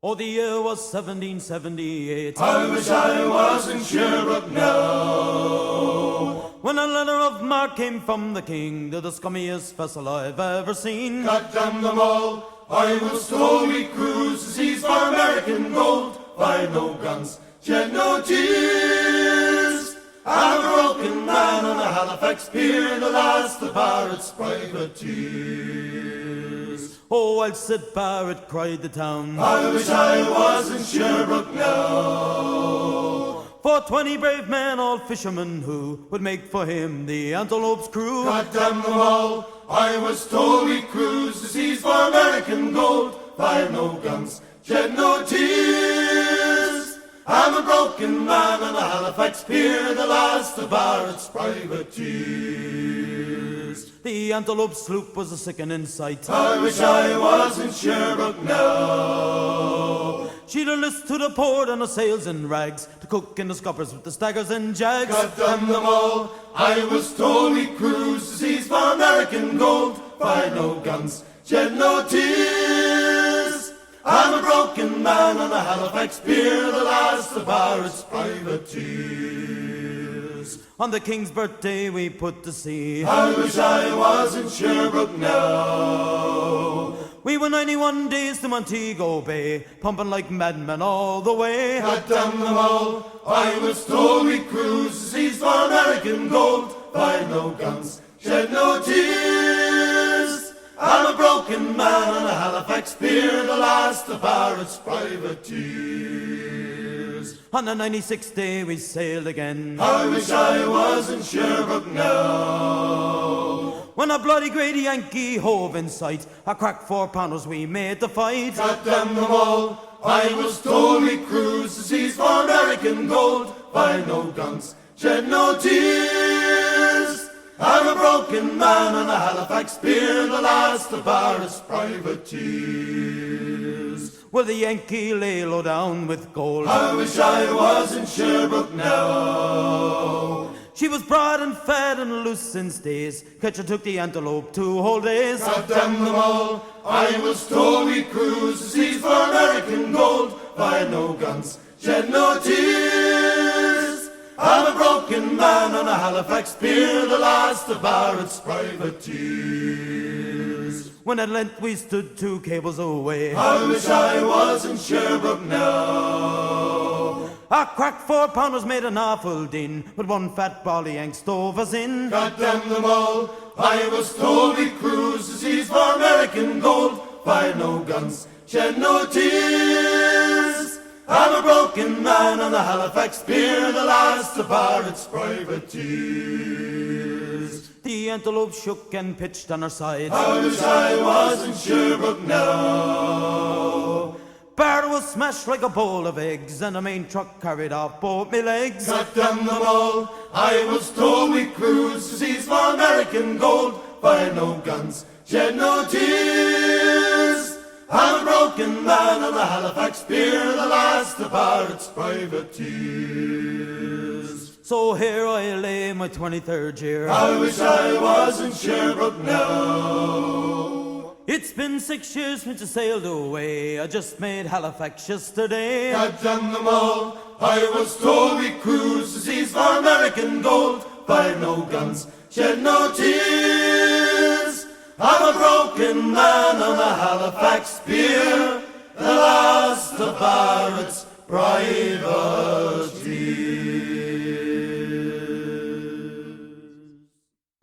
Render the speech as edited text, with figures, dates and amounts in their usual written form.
Oh, the year was 1778. I wish I was in Sherbrooke now. When a letter of marque came from the king, to the scummiest vessel I've ever seen. God damn them all, I was told we cruise the seas for American gold. Fired no guns, shed no tears. I'm a broken man on a Halifax pier, the last of Barrett's privateers. Oh, while Sid Barrett cried the town, I wish I was in Sherbrooke now. For 20 brave men, all fishermen, who would make for him the Antelope's crew. God damn them all, I was told we cruise the seas for American gold. Fired no guns, shed no tears. I'm a broken man on a Halifax pier, the last of Barrett's privateers. The Antelope sloop was a sickening sight. I wish I was in Sherbrooke now. She'd a list to the port and her sails in rags, to cook in the scuppers with the staggers and jags. God damn them all, I was told we cruise the seas for American gold. Fired no guns, shed no tears. I'm a broken man on a Halifax pier, the last of Barrett's privateers. On the king's birthday we put to sea. I wish I was in Sherbrooke now. We were 91 days to Montego Bay, pumping like madmen all the way. God damn them all, I was told we cruise the seas for American gold. Fired no guns, shed no tears. I'm a broken man on a Halifax pier, the last of Barrett's privateers. On the 96th day we sailed again. I wish I was in Sherbrooke now. When a bloody great Yankee hove in sight, a crack 4-pounders we made to fight. God damn them all, I was told we cruise the seas for American gold. Fired no guns, shed no tears. I'm a broken man on a Halifax pier, the last of Barrett's privateers. Well, the Yankee lay low down with gold. I wish I was in Sherbrooke now. She was broad and fat and loose in stays. Catcher took the Antelope 2 whole days. God damn them all, I was told we cruise the seas for American gold. Fired no guns, shed no tears. I'm a broken man on a Halifax pier, the last of Barrett's privateers. When at length we stood 2 cables away, I wish I was in Sherbrooke now. a crack 4-pounders made an awful din, but one fat bally yank stove us in. God damn them all, I was told we cruise the seas for American gold. Fired no guns, shed no tears. I'm a broken man on the Halifax pier, the last of Barrett's privateers. The Antelope shook and pitched on her side. I wish I was in Sherbrooke now. Barrett was smashed like a bowl of eggs, and the main truck carried off both me legs. God damn them all, I was told we cruise the seas for American gold. Fired no guns, shed no tears. I'm a broken man on the Halifax pier, the last of Barrett's privateers. So here I lay in my 23rd year. I wish I was in Sherbrooke now. It's been 6 years since I sailed away. I just made Halifax yesterday. God damn them all, I was told we cruise the seas for American gold. Fired no guns, shed no tears. I'm a broken man on a Halifax pier, the last of Barrett's privateers.